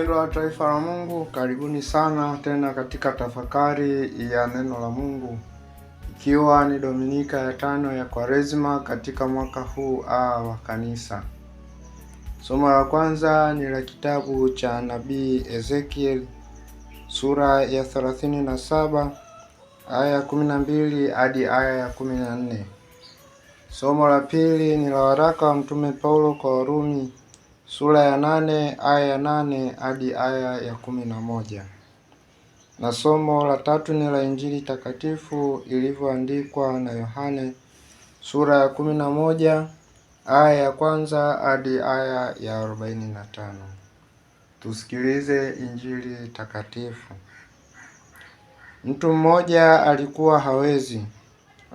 Wapendwa wa taifa la Mungu, karibuni sana tena katika tafakari ya neno la Mungu, ikiwa ni Dominika ya 5 ya Kwaresima katika mwaka huu wa kanisa. Somo la kwanza ni la kitabu cha nabii Ezekiel sura ya 37 aya ya 12 hadi aya ya 14. Somo la pili ni la waraka wa Mtume Paulo kwa Warumi sura ya 8 aya ya 8 hadi aya ya 11. Na somo la tatu ni la Injili takatifu ilivyoandikwa na Yohane sura ya 11 aya ya kwanza hadi aya ya 45. Tusikilize Injili takatifu. Mtu mmoja alikuwa hawezi,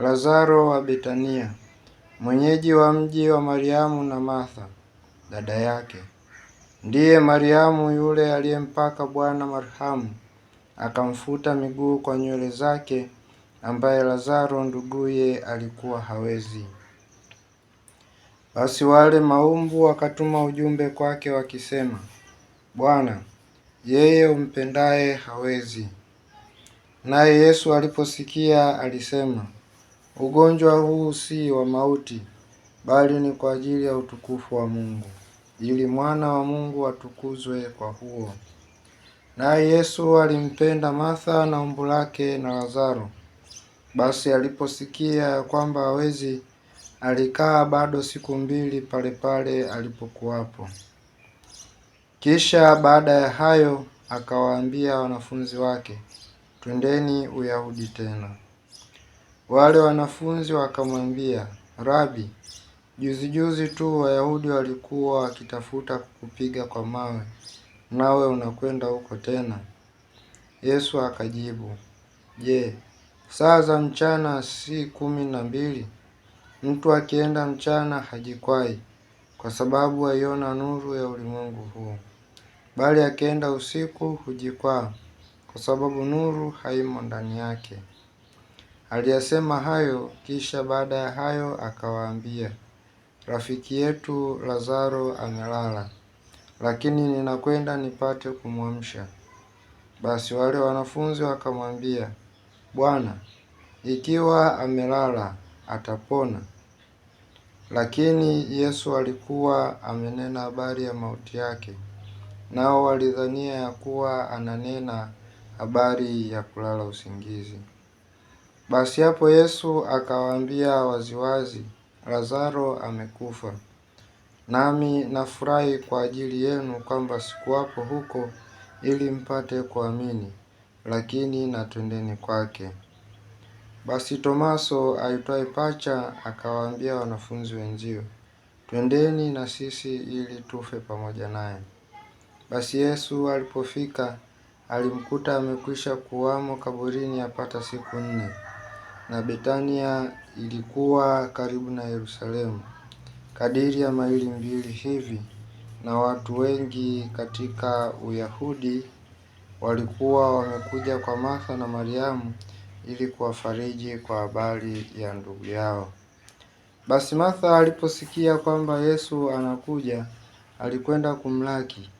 Lazaro wa Betania, mwenyeji wa mji wa Mariamu na Martha dada yake. Ndiye Mariamu yule aliyempaka Bwana marhamu, akamfuta miguu kwa nywele zake, ambaye Lazaro nduguye alikuwa hawezi. Basi wale maumbu wakatuma ujumbe kwake wakisema, Bwana, yeye umpendaye hawezi. Naye Yesu aliposikia alisema, ugonjwa huu si wa mauti, bali ni kwa ajili ya utukufu wa Mungu, ili mwana wa Mungu atukuzwe kwa huo. Naye Yesu alimpenda Martha na umbu lake na Lazaro. Basi aliposikia kwamba hawezi, alikaa bado siku 2 pale pale alipokuwapo. Kisha baada ya hayo akawaambia wanafunzi wake, twendeni Uyahudi tena. Wale wanafunzi wakamwambia, Rabi, juzi tu Wayahudi walikuwa wakitafuta kukupiga kwa mawe, nawe unakwenda huko tena? Yesu akajibu, Je, saa za mchana si 12? Mtu akienda mchana hajikwai, kwa sababu aiona nuru ya ulimwengu huu. Bali akienda usiku hujikwaa, kwa sababu nuru haimo ndani yake. Aliyasema hayo, kisha baada ya hayo akawaambia, rafiki yetu Lazaro amelala, lakini ninakwenda nipate kumwamsha. Basi wale wanafunzi wakamwambia, Bwana, ikiwa amelala atapona. Lakini Yesu alikuwa amenena habari ya mauti yake, nao walidhania ya kuwa ananena habari ya kulala usingizi. Basi hapo Yesu akawaambia waziwazi, Lazaro amekufa. Nami nafurahi kwa ajili yenu kwamba sikuwapo huko ili mpate kuamini, lakini na twendeni kwake. Basi Tomaso aitwaye Pacha akawaambia wanafunzi wenzio, twendeni na sisi ili tufe pamoja naye. Basi Yesu alipofika alimkuta amekwisha kuwamo kaburini yapata siku 4. Na Betania ilikuwa karibu na Yerusalemu, kadiri ya maili 2 hivi, na watu wengi katika Uyahudi walikuwa wamekuja kwa Martha na Mariamu ili kuwafariji kwa habari ya ndugu yao. Basi Martha aliposikia kwamba Yesu anakuja, alikwenda kumlaki,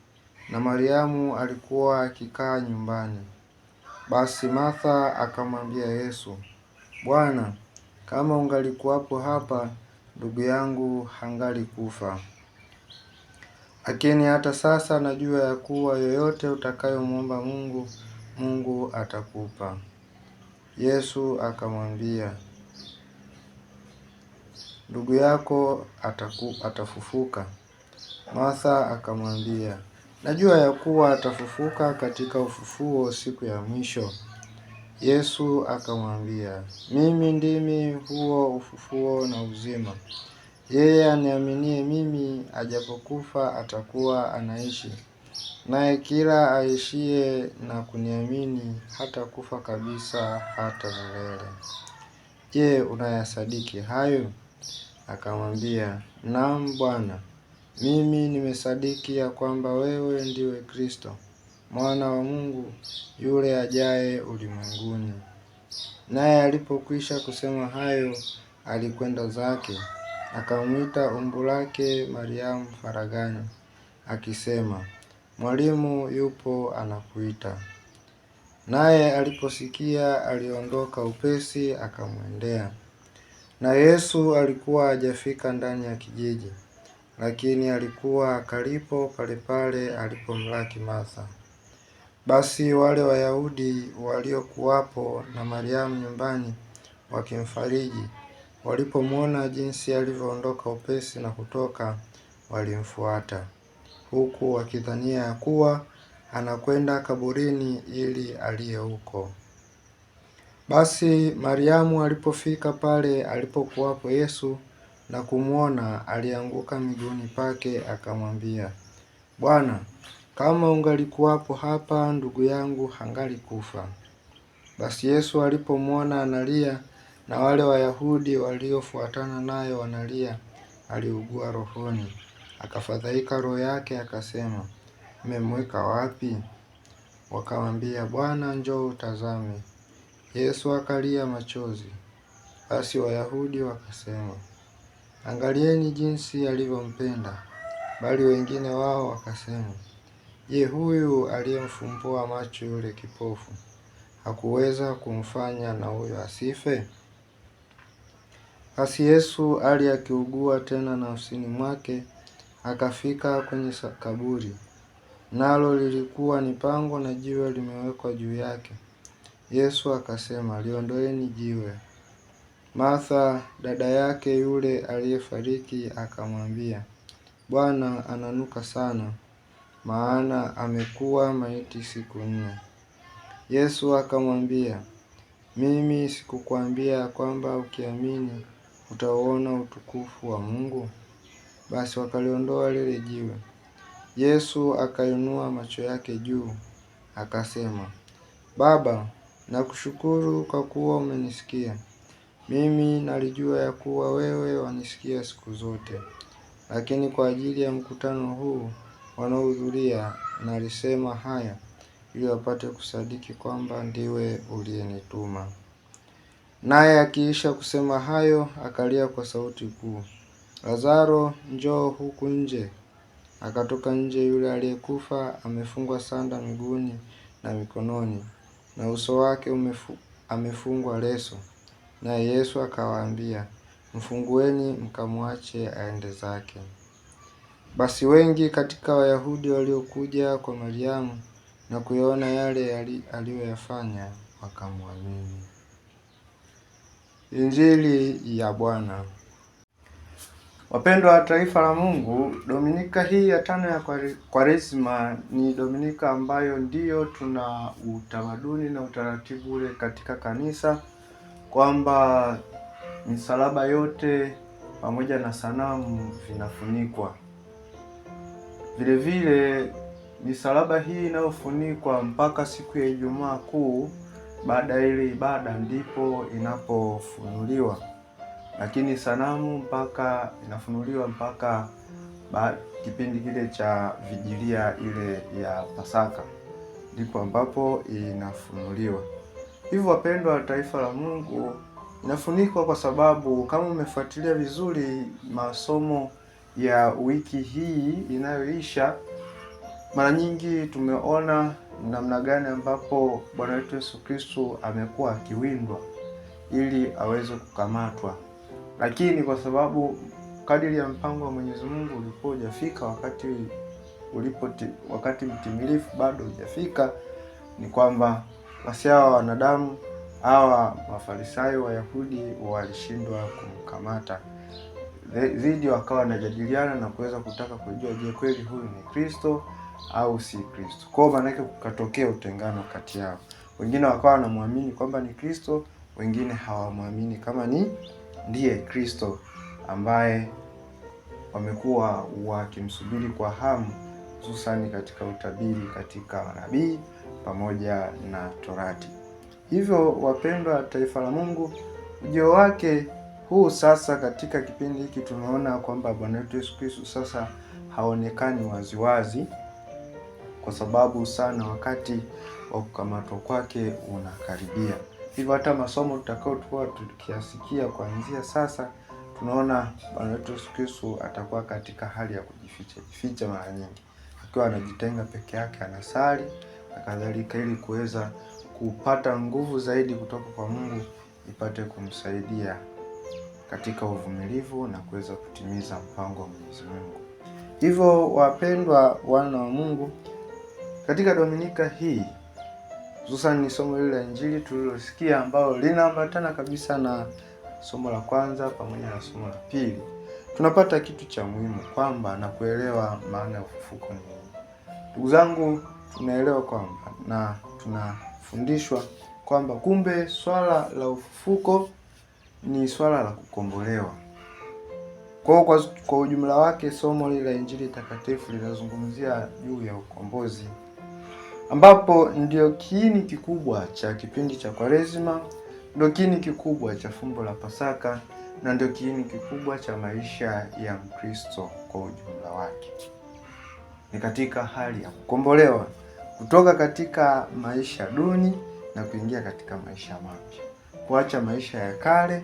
na Mariamu alikuwa akikaa nyumbani. Basi Martha akamwambia Yesu, Bwana, kama ungalikuwapo hapa, ndugu yangu hangalikufa. Lakini hata sasa najua ya kuwa yoyote utakayomwomba Mungu, Mungu atakupa. Yesu akamwambia, ndugu yako atafufuka. Martha akamwambia, najua ya kuwa atafufuka katika ufufuo siku ya mwisho. Yesu akamwambia, mimi ndimi huo ufufuo na uzima. Yeye aniaminie mimi, ajapokufa atakuwa anaishi, naye kila aishiye na kuniamini hatakufa kabisa hata milele. Je, unayasadiki hayo? Akamwambia, naam Bwana, mimi nimesadiki ya kwamba wewe ndiwe Kristo, mwana wa Mungu, yule ajaye ulimwenguni. Naye alipokwisha kusema hayo, alikwenda zake, akamwita umbu lake Mariamu faragani, akisema, mwalimu yupo anakuita. Naye aliposikia aliondoka upesi akamwendea. Na Yesu alikuwa hajafika ndani ya kijiji, lakini alikuwa karipo pale alipomlaki Martha. Basi wale Wayahudi waliokuwapo na Mariamu nyumbani wakimfariji, walipomwona jinsi alivyoondoka upesi na kutoka, walimfuata, huku wakidhania ya kuwa anakwenda kaburini ili alie huko. Basi Mariamu alipofika pale alipokuwapo Yesu na kumwona, alianguka miguuni pake akamwambia, Bwana, kama ungalikuwapo hapa, ndugu yangu hangalikufa. Basi Yesu alipomwona analia na wale Wayahudi waliofuatana naye wanalia, aliugua rohoni, akafadhaika roho yake, akasema, mmemweka wapi? Wakamwambia, Bwana, njoo utazame. Yesu akalia machozi. Basi Wayahudi wakasema, angalieni jinsi alivyompenda. Bali wengine wao wakasema, je, huyu aliyemfumbua macho yule kipofu hakuweza kumfanya na huyo asife? Basi Yesu ali akiugua tena nafsini mwake, akafika kwenye kaburi, nalo lilikuwa ni pango na jiwe limewekwa juu yake. Yesu akasema, liondoeni jiwe. Martha, dada yake yule aliyefariki, akamwambia, Bwana, ananuka sana, maana amekuwa maiti siku 4. Yesu akamwambia, mimi sikukwambia kwamba ukiamini utauona utukufu wa Mungu? Basi wakaliondoa lile jiwe. Yesu akainua macho yake juu, akasema, Baba, nakushukuru kwa kuwa umenisikia. Mimi nalijua ya kuwa wewe wanisikia siku zote, lakini kwa ajili ya mkutano huu wanaohudhuria nalisema haya, ili wapate kusadiki kwamba ndiwe uliyenituma. Naye akiisha kusema hayo, akalia kwa sauti kuu, Lazaro, njoo huku nje. Akatoka nje yule aliyekufa, amefungwa sanda miguuni na mikononi, na uso wake amefungwa leso. Naye Yesu akawaambia, mfungueni mkamwache aende zake. Basi wengi katika Wayahudi waliokuja kwa Mariamu na kuyaona yale aliyoyafanya wakamwamini. Injili ya Bwana. Wapendwa wa taifa la Mungu, Dominika hii ya 5 ya Kwaresima ni Dominika ambayo ndiyo tuna utamaduni na utaratibu ule katika kanisa kwamba misalaba yote pamoja na sanamu vinafunikwa. Vile vile misalaba hii inayofunikwa mpaka siku ya Ijumaa Kuu, baada ya ile ibada ndipo inapofunuliwa, lakini sanamu mpaka inafunuliwa mpaka kipindi kile cha Vigilia ile ya Pasaka, ndipo ambapo inafunuliwa. Hivyo wapendwa wa taifa la Mungu, inafunikwa kwa sababu kama umefuatilia vizuri masomo ya wiki hii inayoisha, mara nyingi tumeona namna gani ambapo Bwana wetu Yesu Kristo amekuwa akiwindwa ili aweze kukamatwa. Lakini kwa sababu kadiri ya mpango wa Mwenyezi Mungu ulikuwa hujafika, wakati mtimilifu bado hujafika, ni kwamba basi hawa wanadamu, hawa Mafarisayo Wayahudi walishindwa kumkamata. Zidi wakawa wanajadiliana na kuweza kutaka kujua, je, kweli huyu ni Kristo au si Kristo? Kwa maana yake kukatokea utengano kati yao. Wengine wakawa wanamwamini kwamba ni Kristo, wengine hawamwamini kama ndiye Kristo ambaye wamekuwa wakimsubiri kwa hamu, hususani katika utabiri katika manabii pamoja na Torati. Hivyo wapendwa taifa la Mungu, ujio wake huu sasa katika kipindi hiki tunaona kwamba Bwana wetu Yesu Kristo sasa haonekani waziwazi, kwa sababu sana wakati wa kukamatwa kwake unakaribia. Hivyo hata masomo tutakayokuwa tukiyasikia kuanzia sasa, tunaona Bwana wetu Yesu Kristo atakuwa katika hali ya kujificha mara nyingi. akiwa anajitenga peke yake, anasali na kadhalika, ili kuweza kupata nguvu zaidi kutoka kwa Mungu ipate kumsaidia katika uvumilivu na kuweza kutimiza mpango wa Mwenyezi Mungu. Hivyo wapendwa wana wa Mungu, katika Dominika hii hususan ni somo lile la Injili tulilosikia ambalo linaambatana kabisa na somo la kwanza pamoja na somo la pili, tunapata kitu cha muhimu kwamba na kuelewa maana ya ufufuko ni nini. Ndugu zangu, tunaelewa kwamba na tunafundishwa kwamba kumbe swala la ufufuko ni swala la kukombolewa. Kwa ujumla wake somo hili la Injili takatifu linazungumzia juu ya ukombozi, ambapo ndio kiini kikubwa cha kipindi cha Kwaresima, ndio kiini kikubwa cha fumbo la Pasaka, na ndio kiini kikubwa cha maisha ya Mkristo kwa ujumla wake. Ni katika hali ya kukombolewa kutoka katika maisha duni na kuingia katika maisha mapya, kuacha maisha ya kale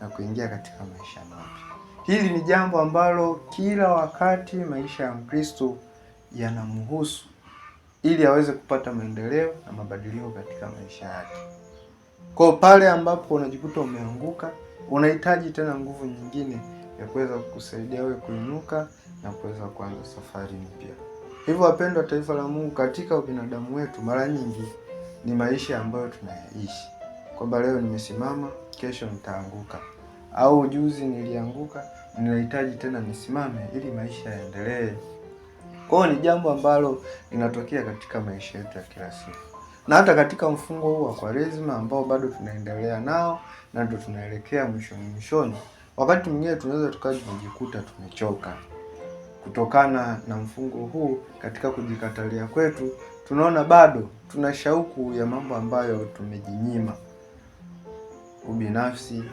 na kuingia katika maisha mapya. Hili ni jambo ambalo kila wakati maisha ya Mkristo yanamhusu, ili aweze kupata maendeleo na mabadiliko katika maisha yake. Kwa pale ambapo unajikuta umeanguka, unahitaji tena nguvu nyingine ya kuweza kukusaidia wewe kuinuka na kuweza kuanza safari mpya. Hivyo wapendwa taifa la Mungu, katika ubinadamu wetu mara nyingi ni maisha ambayo tunayaishi, kwamba leo nimesimama, kesho nitaanguka, au juzi nilianguka, ninahitaji tena nisimame ili maisha yaendelee. Kwa hiyo ni jambo ambalo linatokea katika maisha yetu ya kila siku, na hata katika mfungo huu wa Kwaresima ambao bado tunaendelea nao na ndio tunaelekea mwishoni, wakati mwingine tunaweza tukajikuta tumechoka kutokana na mfungo huu. Katika kujikatalia kwetu, tunaona bado tuna shauku ya mambo ambayo tumejinyima, ubinafsi,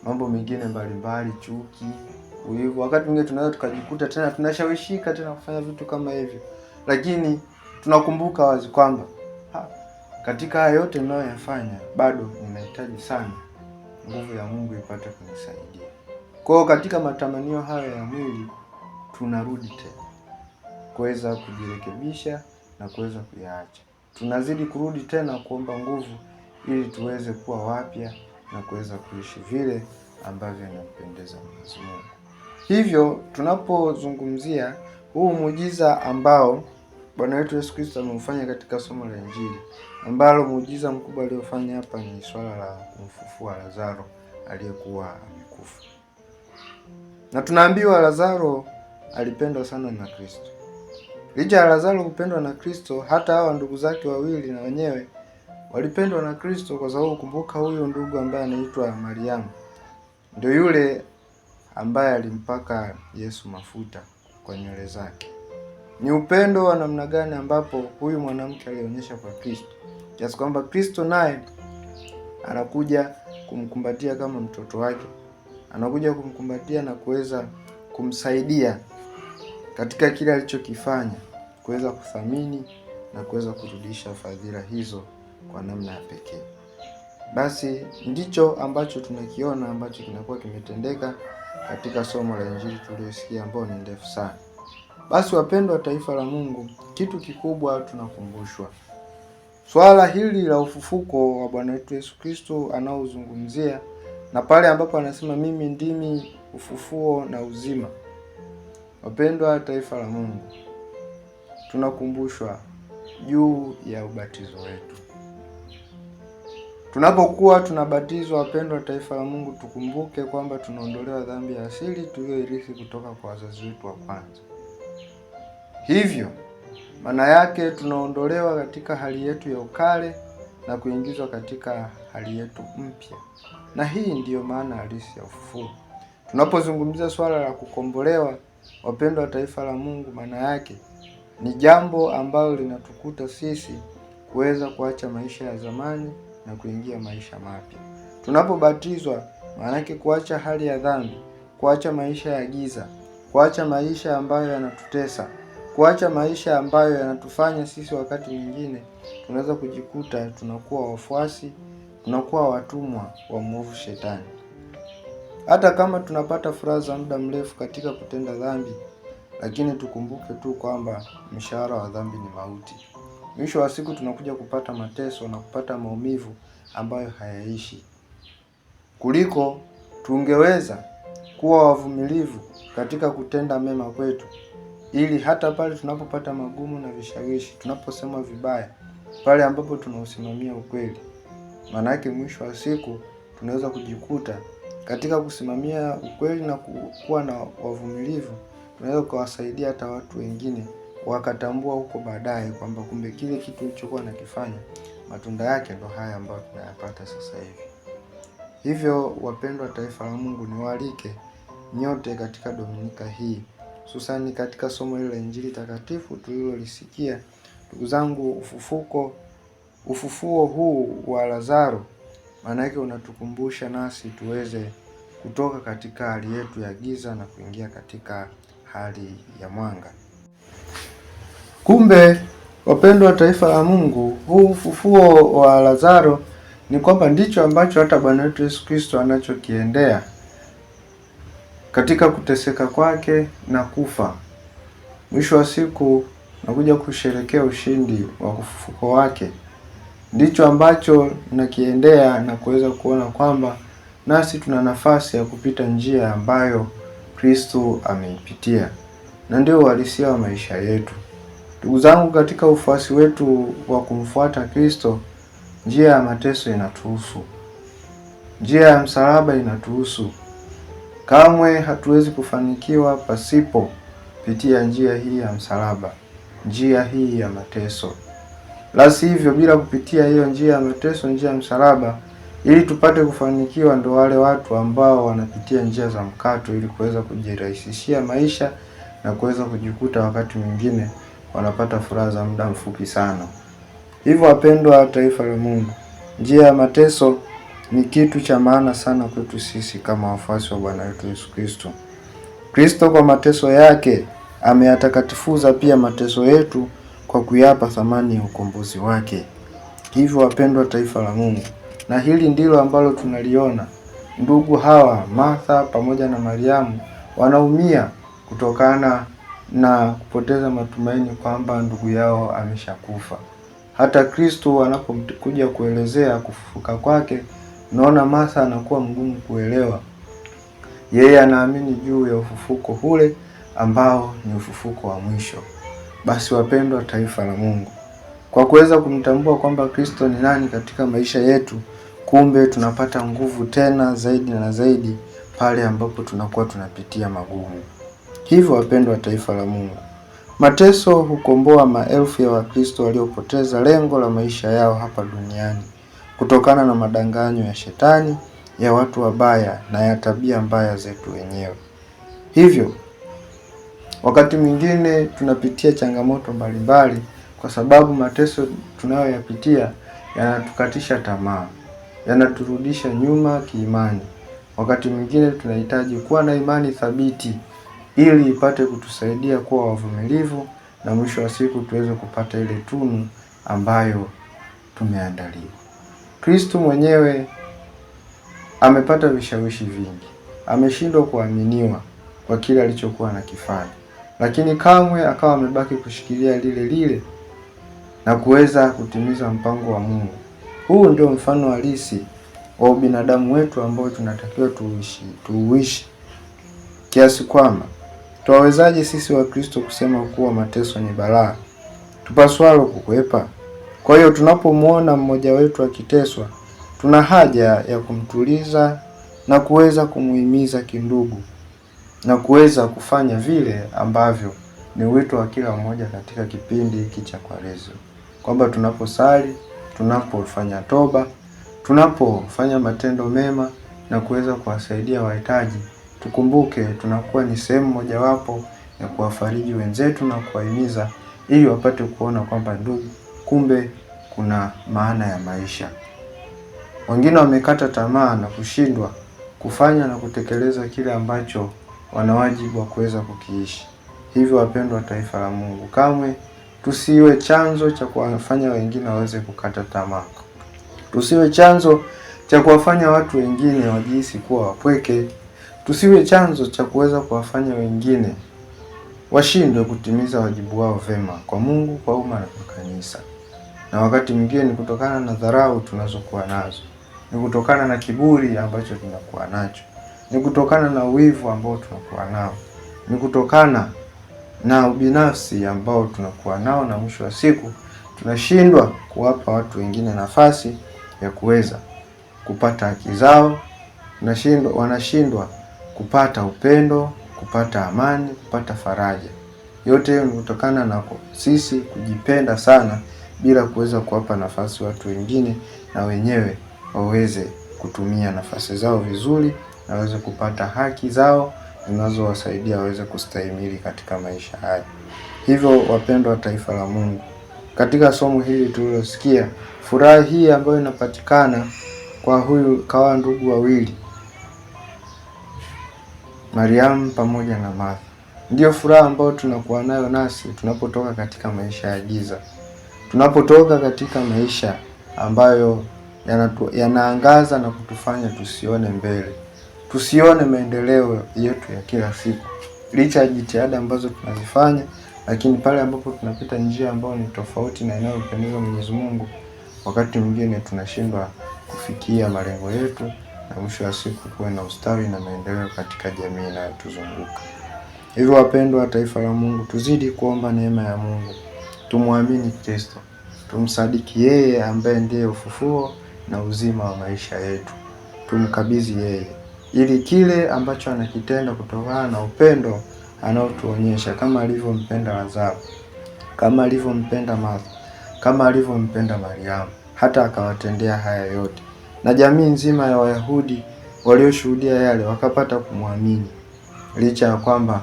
mambo mengine mbalimbali, chuki, uivu. Wakati mwingine tunaweza tukajikuta tena tunashawishika tena kufanya vitu kama hivyo, lakini tunakumbuka wazi kwamba katika haya yote ninayoyafanya bado ninahitaji sana nguvu ya Mungu ipate kunisaidia. Kwa hiyo katika matamanio hayo ya mwili tunarudi tena kuweza kujirekebisha na kuweza kuyaacha. Tunazidi kurudi tena kuomba nguvu ili tuweze kuwa wapya na kuweza kuishi vile ambavyo inampendeza Mwenyezi Mungu. Hivyo tunapozungumzia huu muujiza ambao Bwana wetu Yesu Kristo ameufanya katika somo la Injili, ambalo muujiza mkubwa aliofanya hapa ni swala la kumfufua Lazaro aliyekuwa amekufa. Na tunaambiwa Lazaro alipendwa sana na Kristo. Licha ya Lazaro kupendwa na Kristo, hata hawa ndugu zake wawili na wenyewe walipendwa na Kristo, kwa sababu kumbuka, huyo ndugu ambaye anaitwa Mariamu ndio yule ambaye alimpaka Yesu mafuta kwa nywele zake. Ni upendo wa namna gani ambapo huyu mwanamke alionyesha kwa Kristo, kiasi kwamba Kristo naye anakuja kumkumbatia kama mtoto wake, anakuja kumkumbatia na kuweza kumsaidia katika kile alichokifanya, kuweza kuthamini na kuweza kurudisha fadhila hizo kwa namna ya pekee. Basi ndicho ambacho tunakiona ambacho kinakuwa kimetendeka katika somo la Injili tuliyosikia, ambao ni ndefu sana. Basi wapendwa taifa la Mungu, kitu kikubwa tunakumbushwa swala hili la ufufuko wa Bwana wetu Yesu Kristo anaozungumzia, na pale ambapo anasema mimi ndimi ufufuo na uzima. Wapendwa taifa la Mungu, tunakumbushwa juu ya ubatizo wetu. Tunapokuwa tunabatizwa, wapendwa taifa la Mungu, tukumbuke kwamba tunaondolewa dhambi ya asili tuliyoirithi kutoka kwa wazazi wetu wa kwanza. Hivyo maana yake tunaondolewa katika hali yetu ya ukale na kuingizwa katika hali yetu mpya, na hii ndiyo maana halisi ya ufufuo. Tunapozungumzia swala la kukombolewa, wapendwa taifa la Mungu, maana yake ni jambo ambalo linatukuta sisi kuweza kuacha maisha ya zamani na kuingia maisha mapya. Tunapobatizwa, maana yake kuacha hali ya dhambi, kuacha maisha ya giza, kuacha maisha ambayo yanatutesa, kuacha maisha ambayo yanatufanya sisi wakati mwingine tunaweza kujikuta tunakuwa wafuasi, tunakuwa watumwa wa mwovu Shetani. Hata kama tunapata furaha za muda mrefu katika kutenda dhambi, lakini tukumbuke tu kwamba mshahara wa dhambi ni mauti. Mwisho wa siku tunakuja kupata mateso na kupata maumivu ambayo hayaishi. Kuliko tungeweza kuwa wavumilivu katika kutenda mema kwetu, ili hata pale tunapopata magumu na vishawishi, tunaposema vibaya, pale ambapo tunausimamia ukweli. Maana yake mwisho wa siku tunaweza kujikuta katika kusimamia ukweli na kuwa na wavumilivu, tunaweza kuwasaidia hata watu wengine wakatambua huko baadaye kwamba kumbe kile kitu ulichokuwa nakifanya matunda yake ndo haya ambayo tunayapata sasa hivi. Hivyo wapendwa taifa la Mungu, niwaalike nyote katika Dominika hii, hususani katika somo hili la Injili takatifu tulilolisikia. Ndugu zangu, ufufuo huu wa Lazaro maana yake unatukumbusha nasi tuweze kutoka katika hali yetu ya giza na kuingia katika hali ya mwanga. Kumbe wapendwa taifa la Mungu, huu ufufuo wa Lazaro ni kwamba ndicho ambacho hata Bwana wetu Yesu Kristo anachokiendea katika kuteseka kwake na kufa. Mwisho wa siku nakuja kusherehekea ushindi wa ufufuko wake. Ndicho ambacho nakiendea na kuweza kuona kwamba nasi tuna nafasi ya kupita njia ambayo Kristo ameipitia, na ndio uhalisia wa maisha yetu. Ndugu zangu, katika ufuasi wetu wa kumfuata Kristo, njia ya mateso inatuhusu. Njia ya msalaba inatuhusu. Kamwe hatuwezi kufanikiwa pasipo pitia njia hii ya msalaba, njia hii ya mateso. La sivyo, bila kupitia hiyo njia ya mateso, njia ya msalaba, ili tupate kufanikiwa, ndo wale watu ambao wanapitia njia za mkato ili kuweza kujirahisishia maisha na kuweza kujikuta wakati mwingine wanapata furaha za muda mfupi sana. Hivyo wapendwa taifa la Mungu, njia ya mateso ni kitu cha maana sana kwetu sisi kama wafuasi wa Bwana wetu Yesu Kristo. Kristo kwa mateso yake ameyatakatifuza pia mateso yetu kwa kuyapa thamani ya ukombozi wake. Hivyo wapendwa taifa la Mungu, na hili ndilo ambalo tunaliona ndugu hawa Martha pamoja na Mariamu wanaumia kutokana na kupoteza matumaini kwamba ndugu yao ameshakufa. Hata Kristo anapokuja kuelezea kufufuka kwake, naona Martha anakuwa mgumu kuelewa. Yeye anaamini juu ya ufufuko ule ambao ni ufufuko wa mwisho. Basi wapendwa taifa la Mungu, kwa kuweza kumtambua kwamba Kristo ni nani katika maisha yetu, kumbe tunapata nguvu tena zaidi na zaidi pale ambapo tunakuwa tunapitia magumu. Hivyo wapendwa taifa la Mungu, mateso hukomboa maelfu ya Wakristo waliopoteza lengo la maisha yao hapa duniani kutokana na madanganyo ya shetani, ya watu wabaya na ya tabia mbaya zetu wenyewe. Hivyo wakati mwingine tunapitia changamoto mbalimbali kwa sababu mateso tunayoyapitia yanatukatisha tamaa, yanaturudisha nyuma kiimani. Wakati mwingine tunahitaji kuwa na imani thabiti ili ipate kutusaidia kuwa wavumilivu na mwisho wa siku tuweze kupata ile tunu ambayo tumeandaliwa. Kristo mwenyewe amepata vishawishi vingi, ameshindwa kuaminiwa kwa kile alichokuwa anakifanya, lakini kamwe akawa amebaki kushikilia lile lile na kuweza kutimiza mpango wa Mungu. Huu ndio mfano halisi wa ubinadamu wetu ambao tunatakiwa tuuishi, kiasi kwamba tuwawezaje sisi wa Kristo kusema kuwa mateso ni balaa tupaswalo kukwepa? Kwa hiyo tunapomwona mmoja wetu akiteswa, tuna haja ya kumtuliza na kuweza kumuhimiza kindugu na kuweza kufanya vile ambavyo ni wito wa kila mmoja katika kipindi hiki cha Kwaresima, kwamba tunaposali, tunapofanya toba, tunapofanya matendo mema na kuweza kuwasaidia wahitaji, tukumbuke tunakuwa ni sehemu mojawapo ya kuwafariji wenzetu na kuwahimiza ili wapate kuona kwamba ndugu, kumbe kuna maana ya maisha. Wengine wamekata tamaa na kushindwa kufanya na kutekeleza kile ambacho wana wajibu wa kuweza kukiishi. Hivyo wapendwa taifa la Mungu, kamwe tusiwe chanzo cha kuwafanya wengine waweze kukata tamaa. Tusiwe chanzo cha kuwafanya watu wengine wajihisi kuwa wapweke. Tusiwe chanzo cha kuweza kuwafanya wengine washindwe kutimiza wajibu wao vema kwa Mungu, kwa umma na kwa kanisa. Na wakati mwingine ni kutokana na dharau tunazokuwa nazo, ni kutokana na kiburi ambacho tunakuwa nacho, ni kutokana na wivu ambao tunakuwa nao, ni kutokana na ubinafsi ambao tunakuwa nao, na mwisho wa siku tunashindwa kuwapa watu wengine nafasi ya kuweza kupata haki zao. Wanashindwa kupata upendo, kupata amani, kupata faraja. Yote hiyo ni kutokana na sisi kujipenda sana bila kuweza kuwapa nafasi watu wengine, na wenyewe waweze kutumia nafasi zao vizuri na waweze kupata haki zao zinazowasaidia waweze kustahimili katika maisha haya. Hivyo wapendwa taifa la Mungu, katika somo hili tulilosikia, furaha hii ambayo inapatikana kwa ndugu wawili, Mariamu pamoja na Martha, ndiyo furaha ambayo tunakuwa nayo nasi tunapotoka katika maisha ya giza, tunapotoka katika maisha ambayo yanaangaza na kutufanya tusione mbele, tusione maendeleo yetu ya kila siku, licha ya jitihada ambazo tunazifanya. Lakini pale ambapo tunapita njia ambayo ni tofauti na inayompendeza Mwenyezi Mungu, wakati mwingine tunashindwa kufikia malengo yetu, na mwisho wa siku kuwe na ustawi na maendeleo katika jamii inayotuzunguka. Hivyo wapendwa taifa la Mungu, tuzidi kuomba neema ya Mungu, tumwamini Kristo, tumsadiki yeye ambaye ndiye ufufuo na uzima wa maisha yetu, tumkabidhi yeye, ili kile ambacho anakitenda kutokana na upendo anaotuonyesha, kama alivyompenda Lazaro, kama alivyompenda Martha, kama alivyompenda Mariamu, hata akawatendea haya yote, na jamii nzima ya Wayahudi walioshuhudia yale wakapata kumwamini, licha ya kwamba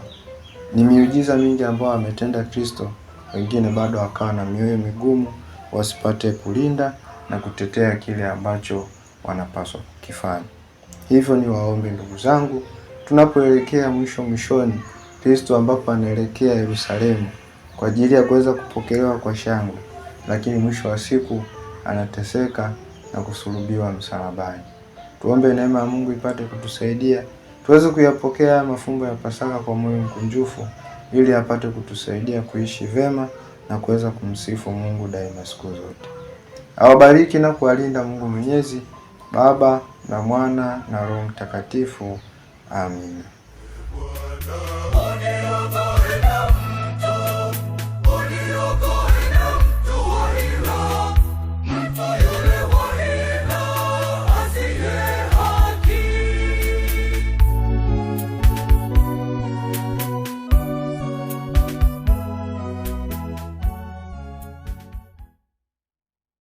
ni miujiza mingi ambayo ametenda Kristo. Wengine bado wakawa na mioyo migumu, wasipate kulinda na kutetea kile ambacho wanapaswa kukifanya. Hivyo ni waombe ndugu zangu, tunapoelekea mwishoni, Kristo ambapo anaelekea Yerusalemu kwa ajili ya kuweza kupokelewa kwa shangwe, lakini mwisho wa siku anateseka na kusulubiwa msalabani. Tuombe neema ya Mungu ipate kutusaidia tuweze kuyapokea mafumbo ya Pasaka kwa moyo mkunjufu, ili apate kutusaidia kuishi vema na kuweza kumsifu Mungu daima siku zote. Awabariki na kuwalinda Mungu Mwenyezi, Baba na Mwana na Roho Mtakatifu. Amina.